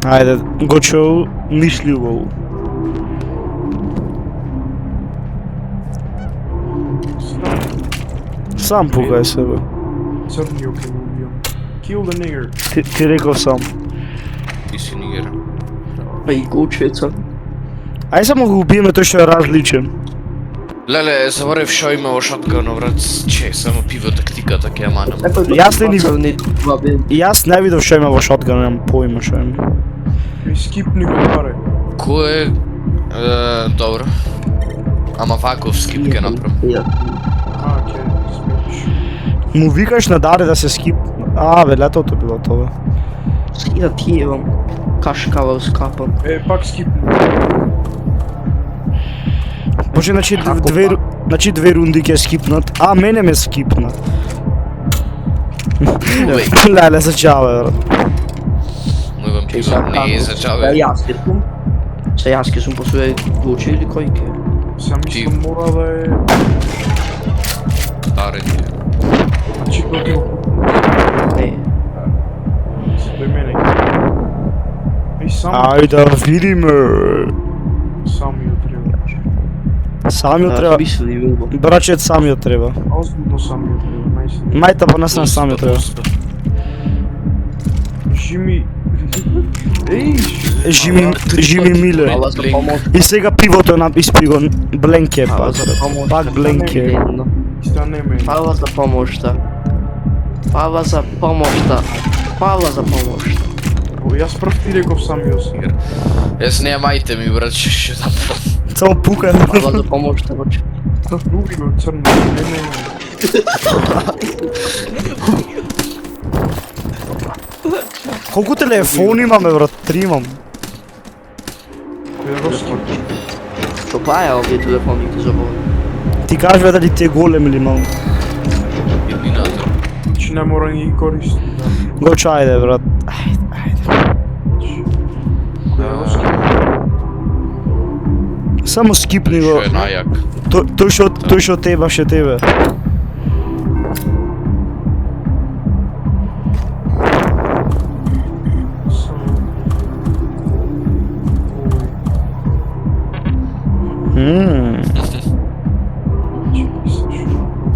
Ајде, Гочо, мишливо. Сам пукај себе. Црниот ќе го убијам. Kill the nigger. Ти реков сам. Ти си нигер. Па и Гочеца. Ај само го убиеме тој што е различен. Леле, заборев шо има во шотгано, брат, че само пиво тактиката ќе ја манам. Јас не видов што има во шотган, немам поима што има. И скипни го баре. Кој е... добро. Ама ваков скип ќе направам. Ќе смениш. Му викаш на Даре да се скип. Бе, летото било тоа. Скида ти евам. Кашкава скапан. Пак скипни. Поче, значи две рунди ќе скипнат. Мене ме скипнат. Леле, за чаве, брат. Мој пиво не е за чаве. Јас ќе сум. Се јас ќе сум после Гоче или кој ќе? Сам искам мора да е... Даре ти. Значи кој го Не. Дој мене. Сам. Ајде да видиме. Самиот треба. Самиот треба. Брачет самиот треба. Озбилно самиот треба, наистина. Мајта па наистина самиот треба. Жими... Жими Миле. Фала за помош. И сега пивото на испиго Бленке па. Пак Бленке. Станеме. Фала за помошта. Фала за помошта. Фала за помошта. Јас прв ти реков самиот си. Јас не мајте ми, брат, што направам. Само пука. Фала за помошта, Гоче. Уби го црно. Не. Колку телефони имаме, брат? 3 имам. Кој го скипиш? Што паја овие телефоните за вода? Ти кажи дали ти е голем или мал. Илминатор. Че не мора ни ги користи. Гочо, ајде, брат. Ајде. Кој го скипиш? Само скипни го. Што е најак. Тој што тебаше тебе.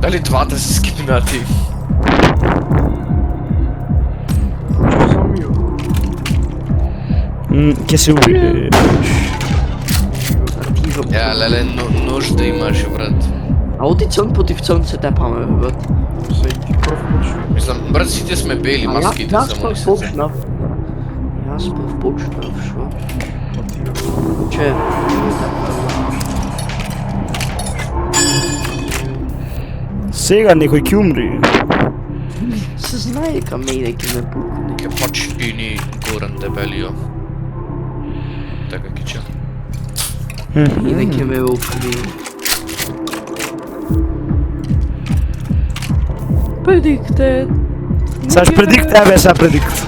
Дали двата се скипнати? Ке се уби. Ја, леле, нужда имаше, брат. А оди црн против црн се тепаме, брат. Се ти прв почна. Мислам, брат, сите сме бели, маските само не се почнав. Јас прв почнав, шо? Че? Сега некој ќе умри. Се знае ка мене ќе ме пукне. Ке почини Горан дебелио. Така ќе че. Мене ќе ме пукне. Predicted. Саш предикт, бе, са предикт.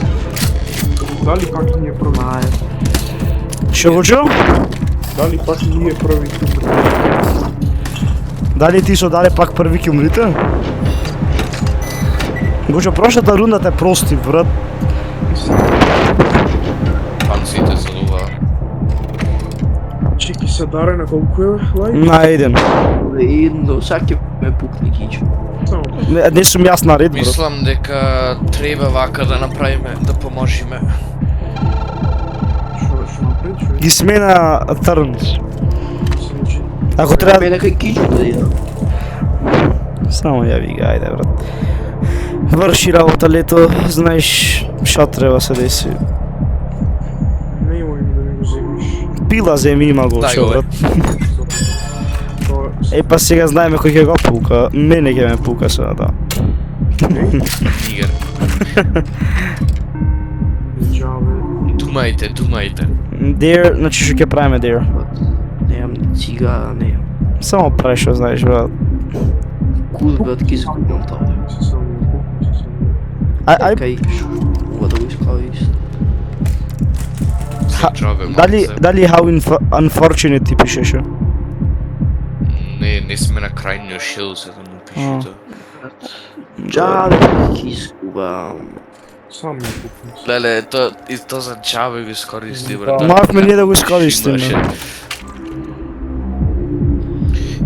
Дали пак ние први? Мае. Шо Гочо? Дали пак ние први? Дали ти со Даре пак први ќе умрите? Гочо, прошлата рунда те прости, брат. Панците залува. Чеки се Даре на колку е лайк? На еден. Едно, сак ќе ме пукне кичо. Не сум јас на ред, брат. Мислам дека треба вака да направиме, да поможиме. Шо напред, Ги смена Трнс. Случи. Ако треба... Мене кај кичо да иде. Само ја ви га, ајде, брат. Врши работа лето, знаеш што треба се деси. Не имам да ми го земиш. Пила земи има го, Дај шо, го, бе. брат. Тоа Па сега знаеме кој ќе го пука. Мене ќе ме пука сега, да. Нигер. Джаве. Думајте. Дер, значи што ќе правиме дер? Немам ни цигара, немам. Само прави што знаеш, брат. Куд, брат, ки изгубам тоа. Се само Ај, Кај мога да го искористам. дали how unfortunate ти пишеше? Не сме на крајниот шил за да му пише тоа. Джаве, ки изгубам. Сам ми купим. Леле, то за джабе го искористи, брат. Да. Моравме ние да го искористиме.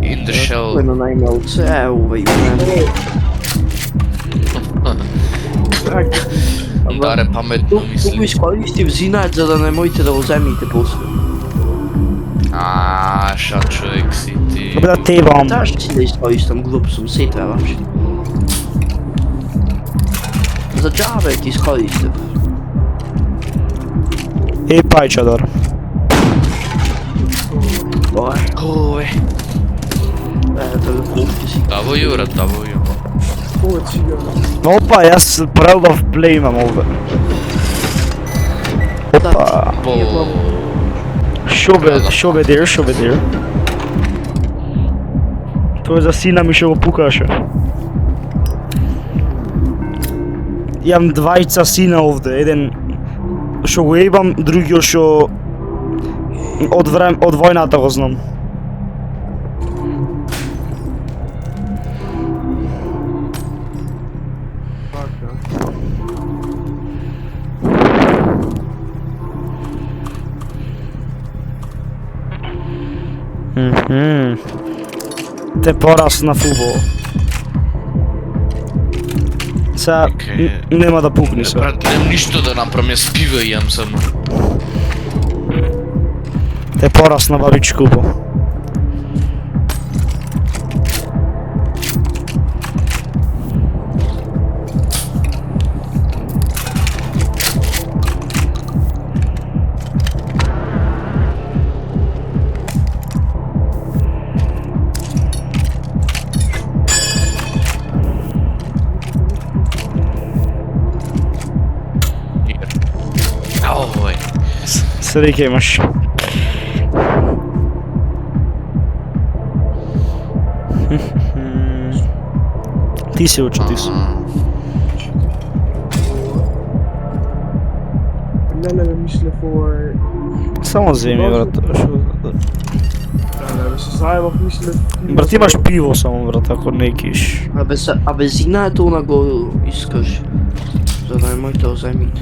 In the shell. Кој на најмалце е овој време. Баре паметно Туку мисли. искористив зинаат за да не можете да го земите после. Ша човек си ти. Бе да тебам. Требаш си да искористам, глуп сум, се требаш. За джабе ти искористив. Еј пајчадар. Тоа е. Ове. Телефонки си. Даво ја, брат, даво ја. Ова цигара. Опа, јас прелбав плей имам овде. Опа. По... Шо бе дир. Тоа за сина ми што го пукаше. Имам двајца сина овде, еден што го ебам, другиот што од војната го знам. Така. Те порасна фудбал. Сега Окей. нема да пукни се. Брат, нем ништо да направам, јас пиво јам само. Те порасна бабичко убо. Овој. Среќа имаш. Ти се учи, ти се. Леле бе мислев ова е... Само земи, брат. Леле бе се заебав мислев... Брат, имаш пиво само, брат, ако не киш. Абе зинаат она го искаш. За да не можете да земите.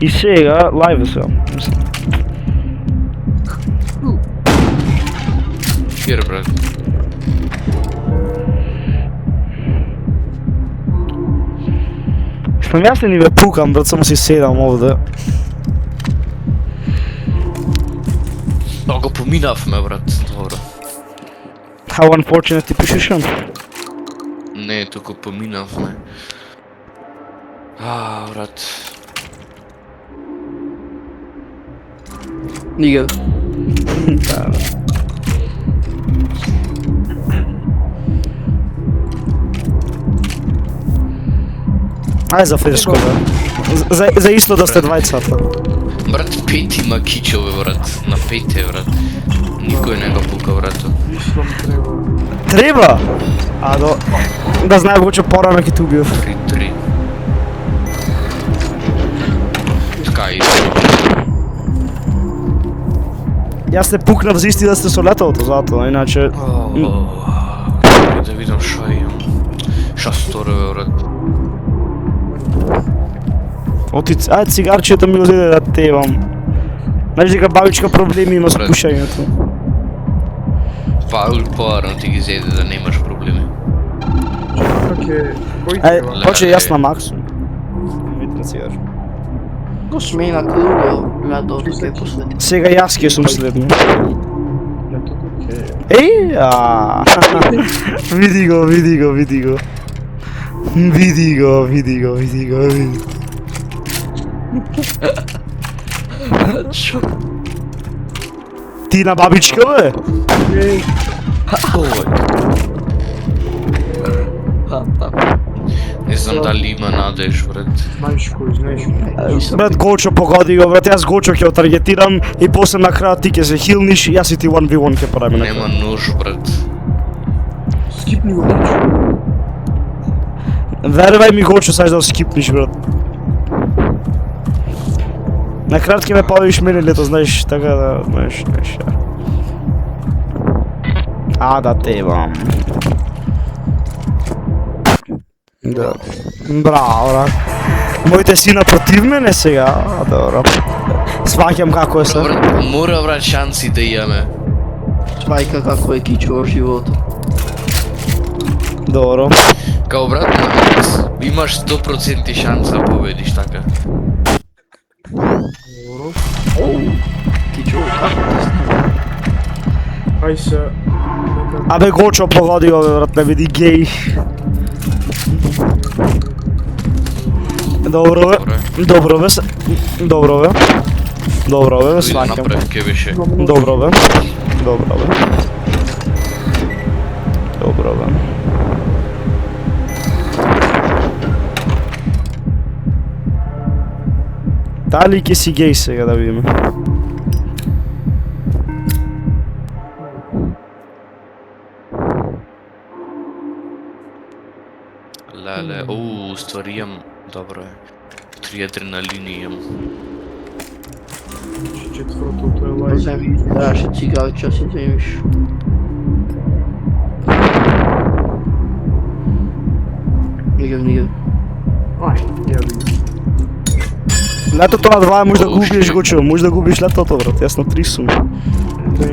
И сега, лајве се, мислам. Хир, брат. Шпам јас не ве пукам, брат, само си седам овде. Да го поминавме, брат. Добро. How unfortunate ти пишеш? Не, туку поминавме. Брат. Нига. Ај за фреско, бе. За исто да сте двајцата. Брат, 5 има кичове, брат. На 5 е, брат. Никој не го пука, брато. Мислам треба. Треба! Да знае го че порано ќе ти убиев. 3-3. Така и Јас не пукнав за исти да сте со леталото затоа, иначе... да видам шо имам. Шо сторе, брат. Ајде цигарчето ми го зеде да тебам. Знаеш дека бабичка проблеми има со Брат. пушењето. По-рано ти ги зеде да немаш проблеми. Как е... Кој Ајде, треба? поче јас на максимум. Видите цигар. Го смена круго, гледал да ке последи. Сега јас ќе сум следно. Лето тук е... Еј, види го. Види го. Ти на бабичка, бе? Не знам дали има надеж, брат. Знаеш кој. Брат, Гочо погоди го, брат, јас Гочо ќе отаргетирам и после на крај ти ќе се хилниш, јас и ти 1v1 ќе правиме на Нема крај. нож, брат. Скипни го кичо. Верувај ми, Гочо, сајш да го скипниш, брат. На крај ќе ме победиш мене лето, знаеш, така да, знаеш. Да тебам. Да. Браво, брат. Моите сина против мене сега, а добро. Сваќам како е се. Брат, мора брат шанси да имаме. Свајка како е Кичо во животот. Добро. Као брат, имаш 100% шанса да победиш така. Добро. Кичо, како те знам? Ај се... Нека... Абе Гочо погоди ове, брат, не види геј. Добро бе. Добро бе. Добро бе. Добро бе, Види сваќам. напред ке беше. Добро бе. Добро бе. Добро бе. Дали ќе си геј сега да видиме. Леле, ствари имам, добро е. 3 адреналини имам. Четвртото е лајк. Земи, требаше цигарча си земиш. Нигам. Ај, јаби. Летото на 2 може да О, губиш, ши. Гочо, може да губиш летото, брат, јас на 3 сум.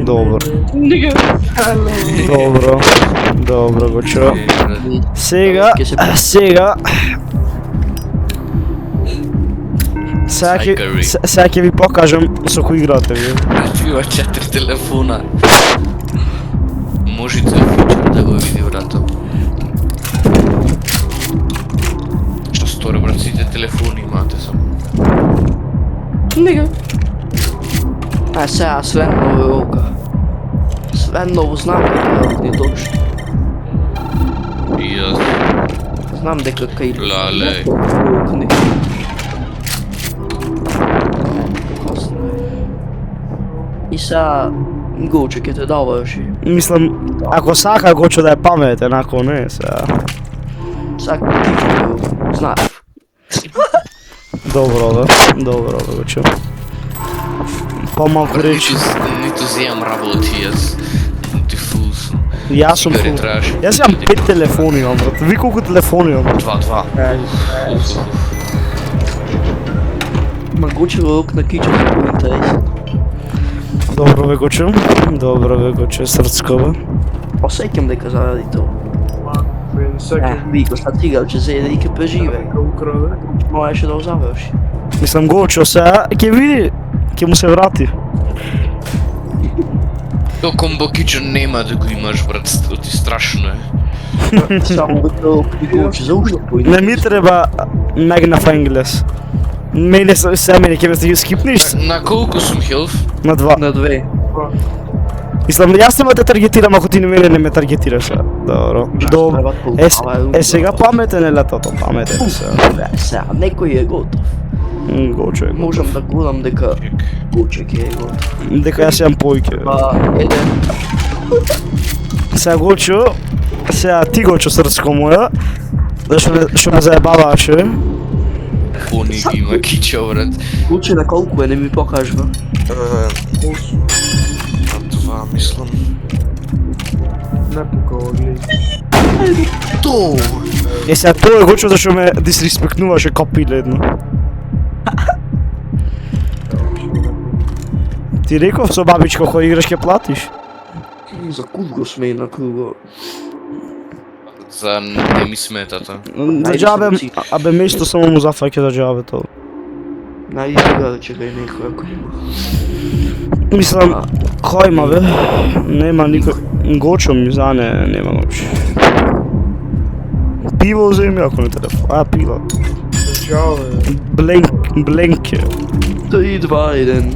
Добро. Добро. Добро, Гочо. Сега, сега... Сайкари. Сега ќе ви покажам со кој играте ви. Има 4 телефона. Можете фичер да го види брато. Што стори брат, сите телефони имате само. Нигам. А сега Свен ново ока. Свен ново знам дека не точно. И јас, Знам дека кај... лале. И сега Гоче ќе те даваш и Мислам, ако сака Гочо да е паметен, ако не, сега... сак ти ќе знаеш. Добро бе, Гочо. Помалку речи. Ниту земам работи, јас ти фул сум. Јас сум Цигари фул. требаше. Јас имам 5 телефони, имам, брат. Ви колку телефони имам? 2. Ма Гоче во рок на Кичо е поинтересен. Добро бе, Гочо, срцко бе. Осеќам дека заради тоа. Секој Ви го статигал, че се и ќе преживе. нека украде. Можеше да го заврши. Мислам, Гочо сега ќе види, ќе му се врати. Тоа комбо кичо нема да го имаш брат, ти страшно е. Само дека Гоче заушто Не ми треба Magnifying English. Мене сега мене ќе ме да скипнеш На колку сум хелф? на 2. на две. Мислам, јас нема да те таргетирам ако ти мене не ме таргетираш сега. Добро. Добро. Сега паметен е летото, паметен е сега. Сега, некој е готов. Гочо е. Можам да гурам дека Гоче ќе е готов. Дека јас имам појке. Еден. Сега Гочо, сега ти Гочо срцко моја, што ме заебаваше. Они ги има кичо брат. Гоче на колку е, не ми покажва. На 2 мислам. Не покава, гледај. То! Сега тоа е Гочо зашто ме дисреспектнуваше капиле едно. Ти реков со бабичко кој играш ќе платиш? За куд го смеј на круго. За не ми смета тоа. За џабе, абе место само му зафаќа за џабе тоа. Најде да чекај некој ако има. Мислам, кој има бе? Нема никој. Гочо ми за нема воопшто. Пиво земи ако не телефон. Пиво. Чао, Бленке. 3, 2, 1.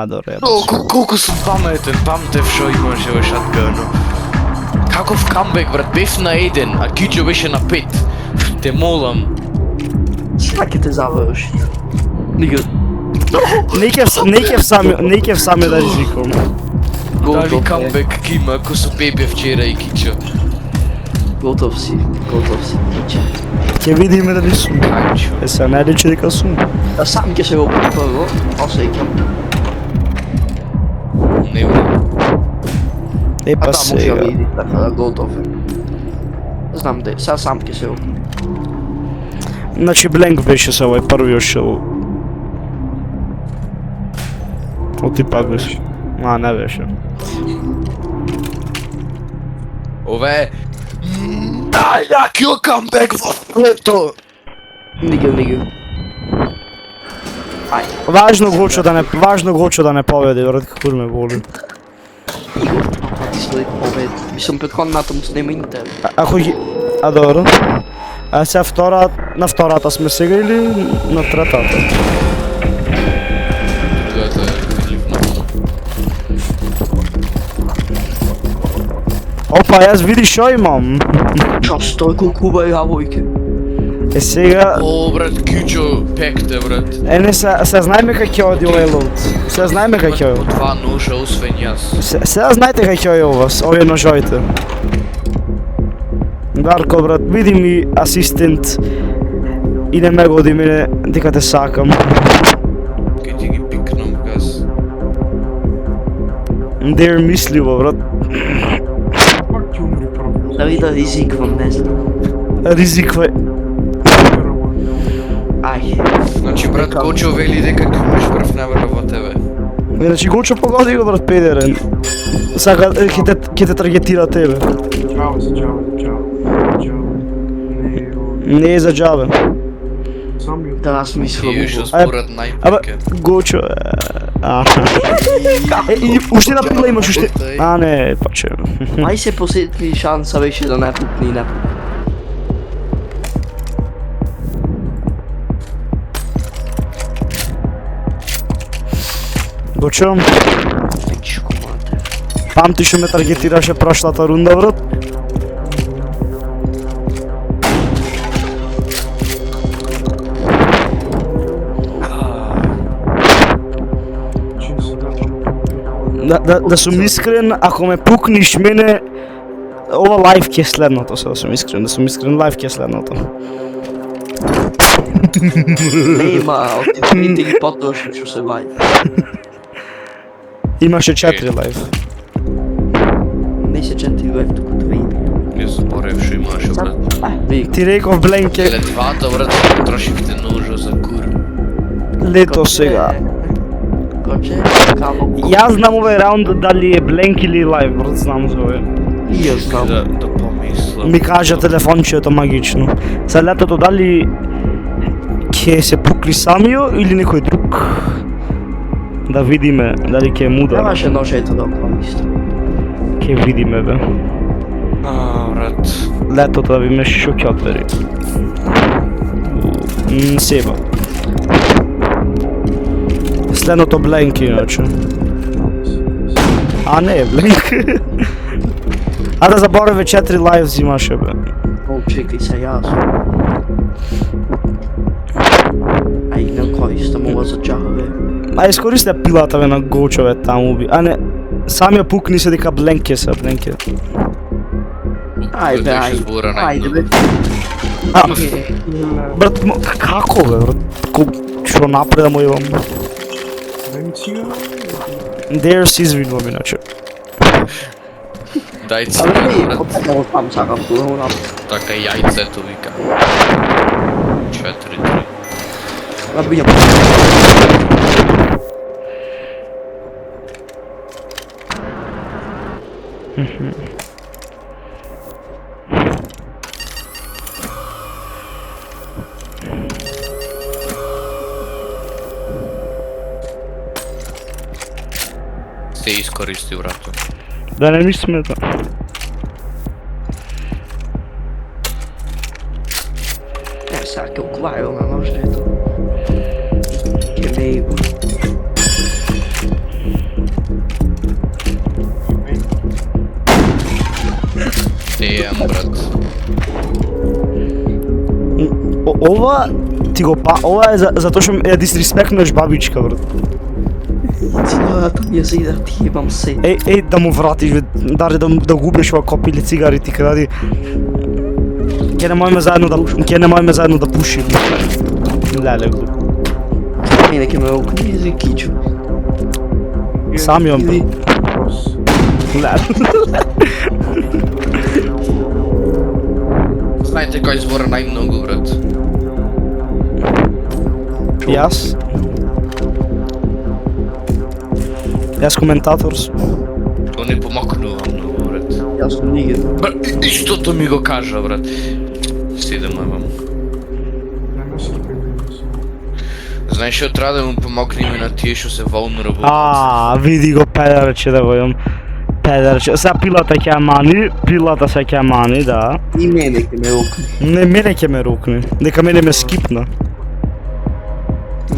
Добре. Колку сум паметен, памтев шо имаше во шатгано. Каков камбек брат, бев на 1, а Кичо беше на 5. Те молам. Сега ќе те заврши. Никад. Не ќе сами да ризикувам. Дали камбек ки има, ако со бебе вчера и Кичо. Готов си. Киче. Ќе видиме дали сум. Качо. Сега не рече дека сум. Да сам ќе се го прво, осеќам. Не бре. Епа Да, може да сега. види, така да готов е. Знам де, сега сам ќе се го. Значи Бленк беше со овој првиот шоу. Оти пак беше. А, не беше. Ове најјакиот камбек во светот. Нига. Ај, Важно Гочо да не победи, брат, како ме боли. ти след побед. Мислам предходната му снема Интер. Ако ги... А, добро. А сега на втората сме сега или на третата? Другата е Филипна. Опа, јас види шо имам. Час, тој колку убави јавојке. Е сега... О, брат, Кјучо пекте, брат. Е, не, се знаеме кај ќе оди овој лоуд. Се знаеме кај ќе По оди. два ножа, освен јас. Сега знаете кај ќе оди овие ножовите. Дарко, брат, види ми асистент. И не ме годи мене, дека те сакам. Кај ти ги пикнам, газ. Дер мисливо, брат. Пак ќе умри прво. Дали да ризиквам, не знам. Ризиква. Ај, Значи, брат, Гочо вели дека ќе умреш прв, не верува во тебе. Значи Гочо погоди го, брат, педерен. Сака, ќе те таргетира тебе. Чао. Не е за джабе. Сам ја. да размислувам. Ти уште Абе, според Абе, најпике. Гочо и уште една пила имаш, уште... А, не, па че... Ај се посети шанса беше да не пукне и не пукне. Гочо, Пичко, мате. памти што ме таргетираше прошлата рунда, брат? Да сум искрен, ако ме пукниш мене, ова лайф ќе е следното, да сум искрен, лайф ќе е следното. Нема, отидите ги потрошно што се вај. Имаше 4 лайф. Не се 4 лев, туку 3. Не заборев што имаше, брат. Вик, Ти реков Бленке, Еле двата, брат, трошихте ножа за кур. лето сега. Коче, камо. Јас знам овој раунд дали е Бленк или лайв, брат, знам за овој. И јас знам. Да помислам. Ми кажа телефончето магично. За летото дали ќе се пукли самио или некој друг? Да видиме дали ќе е мудар. Немаше ножето да користи. Ќе видиме бе. Брат. Летото да видиме што ќе отвери. Себа. Следното Бленк иначе. А не, Бленк. А да забораве 4 лайвс имаше бе. О, чекај се јас. Ај, не користам ова за джабе. А искористи пилата бе на Гочове таму би. А не, самиот пукни се дека Бленк е се, Бленк е. Ајде, ајде бе. А, брат, како бе, брат? Што напредам имам? Дај цига. There's извинувам иначе. Дај Абе, цигара, не, брат. потекамо там сакам тука. Така јајцето вика. 4-3. Набијам. Се искористи, брато. Да не ми смета. Не, сега ќе окварил на ножето. Ќе не има. Тејам, брат. Ова ти го ова е затоа што ја дисреспектнеш бабичка, брат. Цигарата ми ја зида, ти имам се. Еј, да му вратиш, бе, даре да губиш ова копи или цигари ти кради. Ќе не можеме заедно да пушиме. Леле го. Мене ќе ме окуни за кичу. Самиот, Или- Леле. Знаете кој збора најмногу, брат? Јас? Јас коментатор сум. То не помакнува многу, брат. Јас сум ниген. Истото ми го кажа, брат. Седем левам. Нема се припомниш. Знаеш што треба да му помогнеме на тие што се волно работат? Види го педерче да го имам. Педерче. Сега пилата ќе ја мани, да. И мене ќе ме рукне. Не, мене ќе ме рукне. Дека мене ме скипна.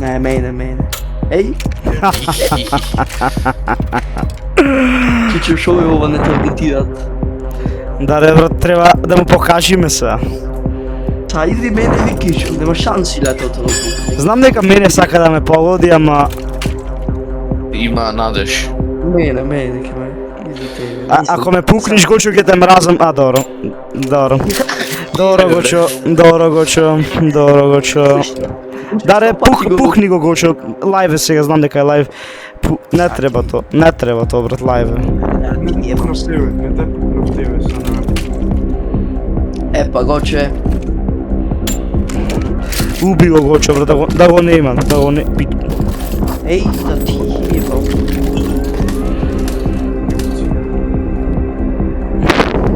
Не, мене. Еј, Чичо, шо е ова не таргетират? Да, брат, треба да му покажиме се. Та иди мене ви Кичо, нема шанси летото да рукне. Знам дека мене сака да ме погоди, ама... Има надеж. Мене ќе ме. Идите. Ако ме пукнеш, Гочо, ќе те мразам. Добро. Добро, Гочо. Даре, пухни го, Гочо. Лајве сега, знам дека е лајв. Не треба то, брат, лајве. Ми е Пукнав тебе, не те пукнав тебе, са на... Епа, Гоче. Уби го, Гочо, брат, да го нема, Еј, да ти епа.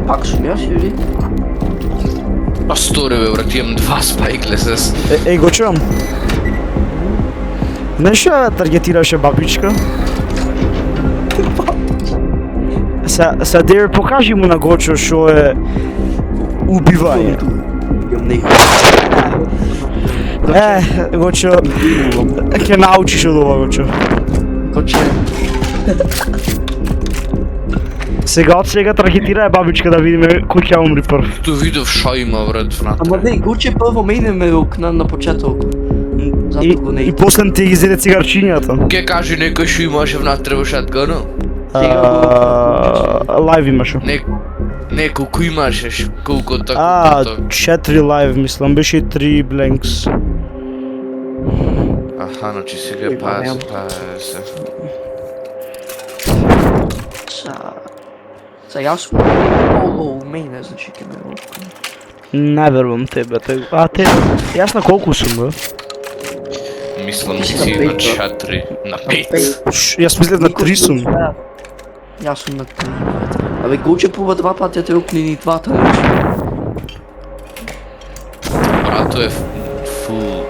Пак сум јас или? Па стори бе, брат, имам 2 спайклесес. Еј, Гочо. Знаеш што таргетираше бабичка? Се дер покажи му на Гочо што е убивање. Имам некој. Гочо, ќе научиш од ова, Гочо. Гоче. Од сега таргетира бабичка да видиме кој ќе умри прв. Ту видов шо има, брат, внатре. Ама не, Гоче прво мене ме рукна на почеток. Зато го не. И после ти ги зеде цигарчињата. Ке кажи некој што имаше внатре во шатгану? Лајв имаше. Не, колку имаше, колку тако. 4 лајв мислам, беше 3 бленкс. Аха, значи сега пази. Са јас мене, значи ке ме рукна. Не верувам тебе. Јас на колку сум, бе? Мислам си на 4, на 5. Јас мислев на 3 сум. Јас сум на 3, брат. Абе, Гоче пуба 2 пати те рукни ни 2-та речи. Брато е фул.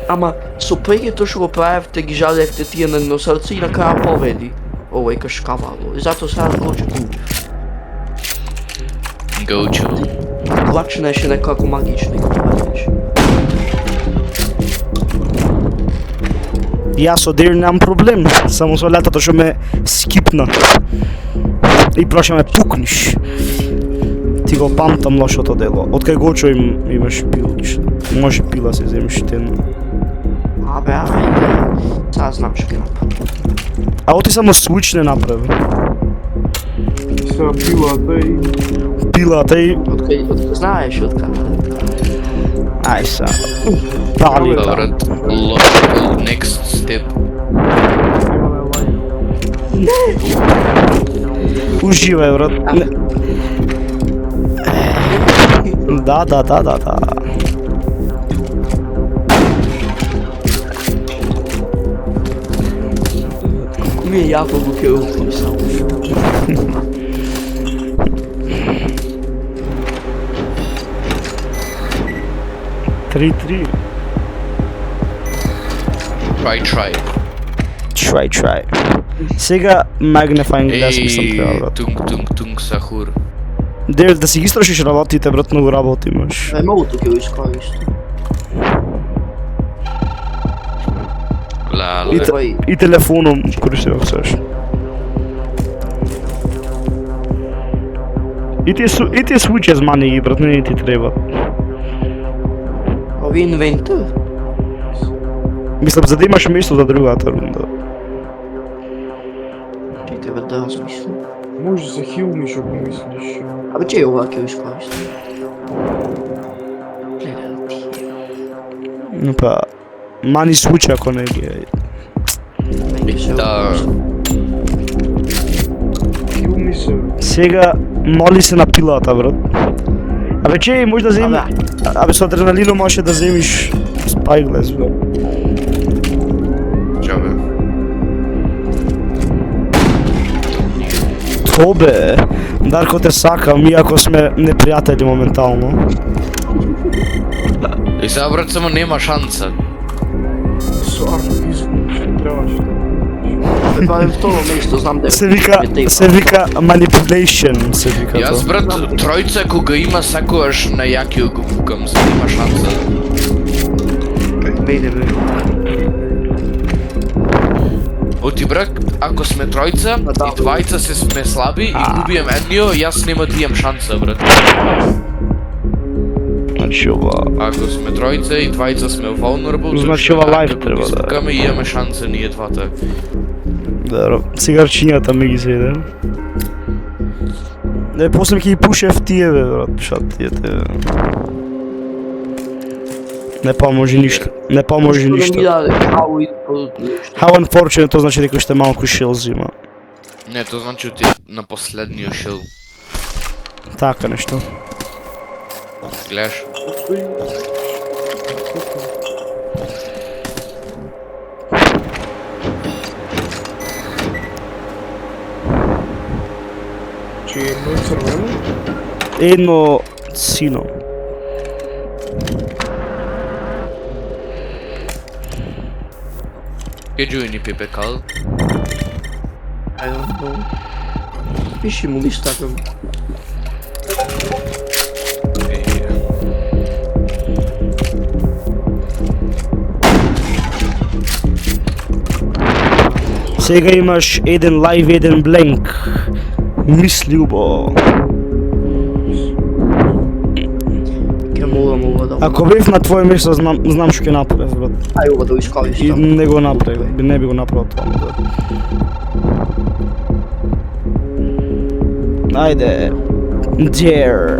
Ама, со прегето што го правевте, ги жалевте тие на едно срце и на краја победи. Ова е кашкавало. И зато сега Гоче губи. Гочо. Глачнеше некако магично и го правеше. Јас од Дир немам проблем, само со летото што ме скипна. И проша ме пукниш. Ти го памтам лошото дело. Откај Гочо имаш пилче. Може пила се земеш тено. Абе, сега знам што ќе направам. А оти само switch не направи. Сега Пилата и... Откај знаеш откаде. Ај са. Дали. Брат, logical next step. Уживај, брат. Да. Колку ми е јако го ке рукнам само. 3-3. Try. Сега magnifying glass мислам треба, брат. Тунг, сахур. Да си ги истрошиш работите, брат, многу работи имаш. Многу ќе го искористам. И телефоном користувам сеш. И тие switches мани ги, брат, не ти треба. Ови инвентор? Мислам, за да имаш место за другата рунда. Ти треба да размислам. Може да се хилниш ако мислиш. Абе, че ова ќе го искористам? Гледа ти. Па, мани switch ако не ги е. Да. Хилни се. Сега моли се на пилата, брат. Абе че, може да земиш... Абе со адреналино може да земиш Spyglass, бе. Чабе. То бе, Дарко те сакам, иако сме непријатели моментално. И сега брат само нема шанса. Сварно, изгубиш, не трябваше да. Бе, барем второ место, знам да Се вика manipulation, се вика Јас тоа. брат тројца кога има секогаш на јакиот го пукам, за да има шанса. Бејде, бе. Оти брат, ако сме тројца и двајца се сме слаби и губием еднио, јас нема да имам шанса брат. Значи ова... Ако сме тројца и двајца сме vulnerable, Значи ова лайв треба да е. Каме и имаме шанса ние двата. Добро, цигарчињата ми ги зеде. Не, после ќе ги пушев тие бе, брат, шат тие те. Не поможи ништо, не поможи ништо. How unfortunate, тоа значи дека уште малку шил зима. Не, тоа значи ти на последниот шил. Така нешто. Гледаш? Че едно е црвено? Едно сино. Ке джуини пипекал? I don't know. Пиши му листа към. Сега имаш еден лайв, еден бленк. Мисли убаво. Ке морам ова да... Ако бев на твое место, знам што ќе направев, брат. Ај ова да го И искористам. не го направив, не би го направил тоа, брат. Ајде. Dare.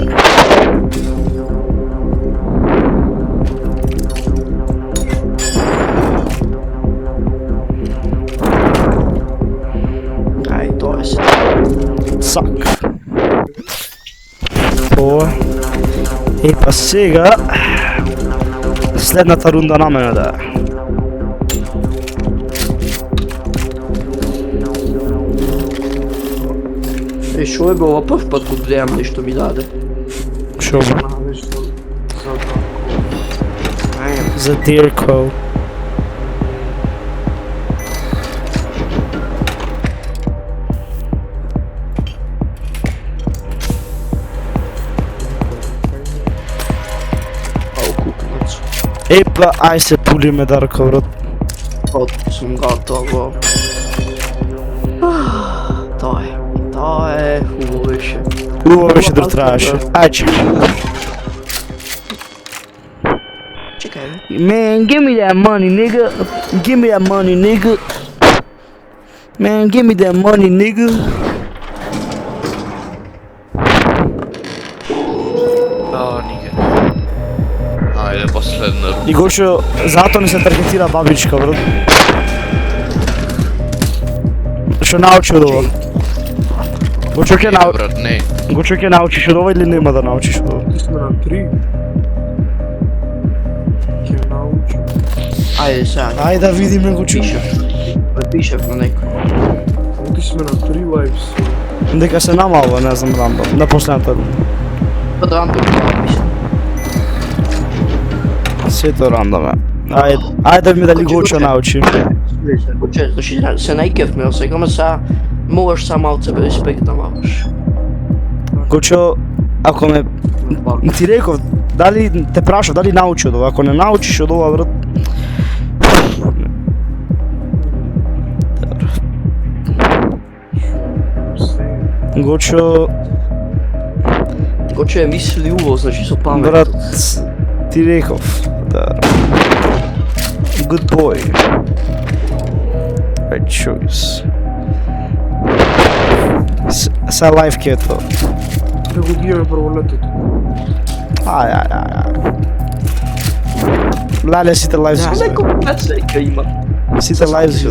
Ај, тоа е се. Сак. Тоа. И па сега... Следната рунда на мене да е. Е, шо е бе ова прв пат го гледам нешто ми даде. Шо бе? Нешто за Дарко. Ај, За Дирко. ау кукнац. Епа, ај се пулиме, Дарко, брат. Од сум готово. Тоа е. Тоа е, хубаво беше. Убаво беше да траеше. Ајде. Чекај, бе. Man, give me that money, nigga. Give me that money, nigga. Man, give me that money, nigga. А, ниге. Ајде, последна. И Гочо, затоа не се таргетира бабичка, брат. Што научи од ова? Гочо ќе Не, брат, не. Гочо ќе научиш од ова или нема да научиш од ова? Ти сме на 3. Ќе научам. Ајде сега, Ајде да видиме, Гочо. пишев. Пишев на некој. Ти сме на 3 лайвс. Дека се намалва, не знам, рандом. На последната рунда. Под рандом тоа пишев. Сето рандом е. Ајде да ми дали Гочо научи. Гоче, значи се најкефме од сега, ама сега мораш са малце бе респект да малаш. Гочо, ако ме... Ти реков, дали те прашав, дали научи од ова? Ако не научиш од ова, брат... Гочо, Гоче мисли уво, значи со памет. брат, ти реков, да. Good boy. Right choice. Са лайф кето. Да го гиеме прво летото. Ај. Лале сите лайф Да, си. некој пецека има. Сите лайф си.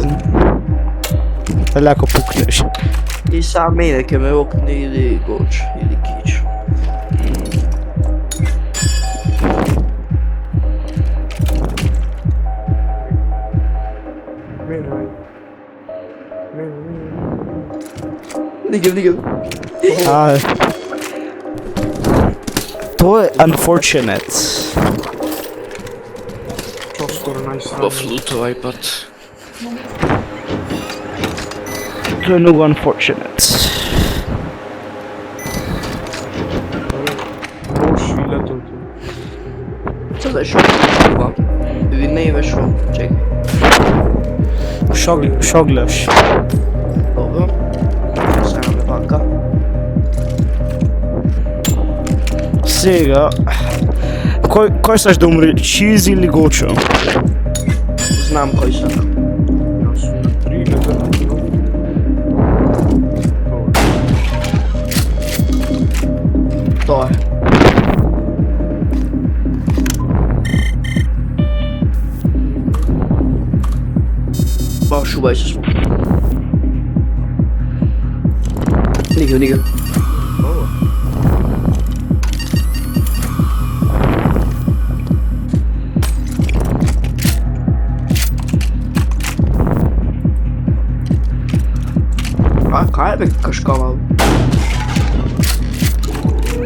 Дали ако пукнеш. И са мене ке ме рокне или Гоч, или Кич. Вдигам. А, тоа е unfortunate. Čo skoro najsranje. Во флут овај пат. Тоа е многу unfortunate. Loši letovi. Sada je šok. Ili ne ime šok, čekaj. Што гледаш? Dobro. Сега ме вака. Сега, кој саш да умре, Чиз или Гочо? Знам кој сакам. Јас сум на 3 летови. Тоа е. Ба, шубај се смок. Нига. А, кај е бе кашкавал?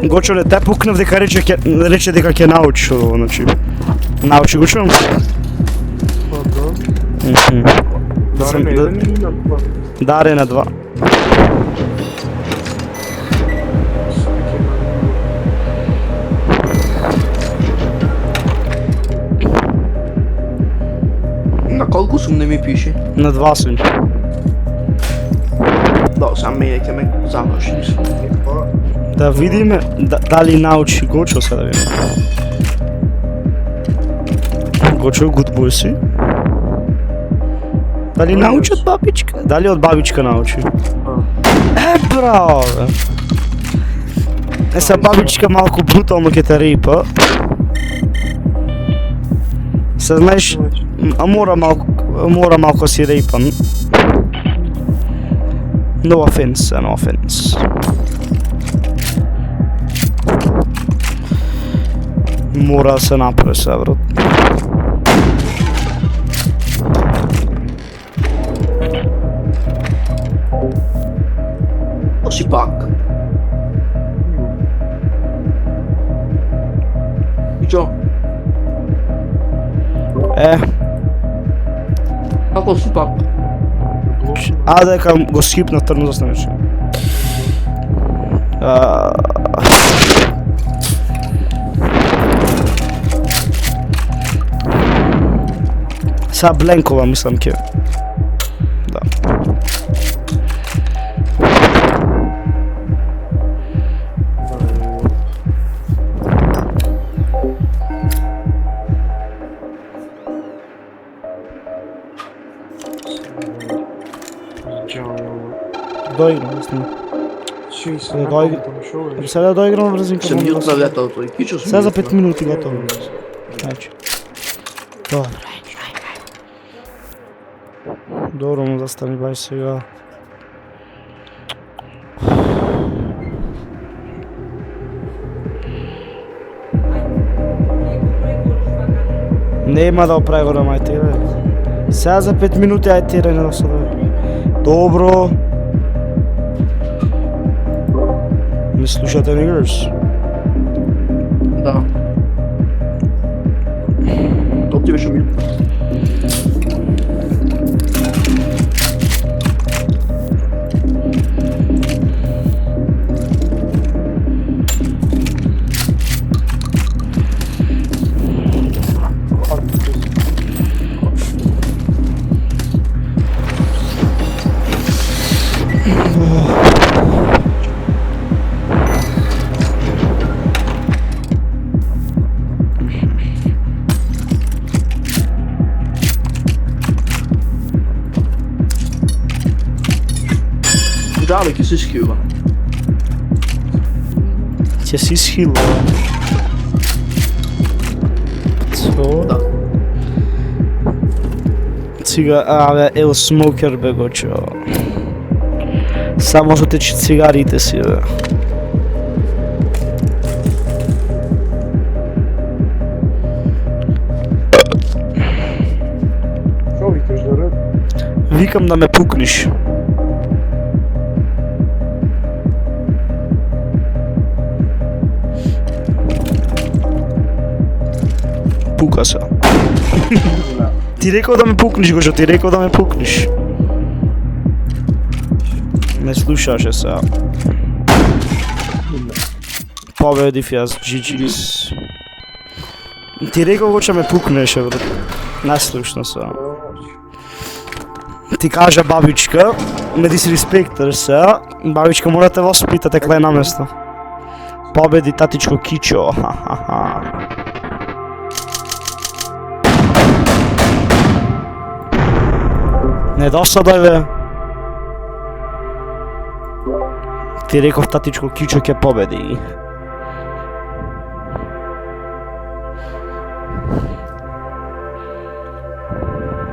Гочо не те пукнав дека рече дека ќе научи, значи. Научи Гочо? Па да. Даре на еден или на два? Даре на 2. На колку сум не ми пише? На 2 сум. Да, сам ме ќе ме заврши. Да видиме дали научи Гочо, сега да видиме. Гочо, good boy си. Дали научи од бабичка? Дали од бабичка научи? Браво, бе. Са бабичка малку брутално ќе те рипа. Се знаеш, мора малку си рипан. No offense, no offense. Мора да се направи се, брат. Оси пак. И чо? Како си пак? А дека го скипна трно да станеше. Са Бленкова мислам ке. Да. Доиграм, мислам. Сега доиграм брзинка. Се мјутна летото и кичо сум. Сега за 5 минути готово. Значи. Добро. Добро му застани бај сега. Нема да опрегорам, ај тебе. Сега за 5 минути, ај тебе не да се дојде. Добро. Ми слушате, niggers? Да. Топ беше мјутна. Дали ќе се скива. Ќе си схила. Да. Сега, ел смокер бе Гочо. Само што течи цигарите си, бе. Шо викаш да ред? Викам да ме пукниш. пука се. Ти рекол да ме пукнеш, Гошо, ти рекол да ме пукнеш. Не слушаше се. Победив јас, GG's. Ти рекол го ќе ме пукнеше, брат. Не слушна се. Ти кажа бабичка, ме дисреспектор се, бабичка мора те воспитате кле на место. Победи татичко Кичо, ха-ха-ха. Не досадај бе. Ти реков татичко Кичо ќе победи.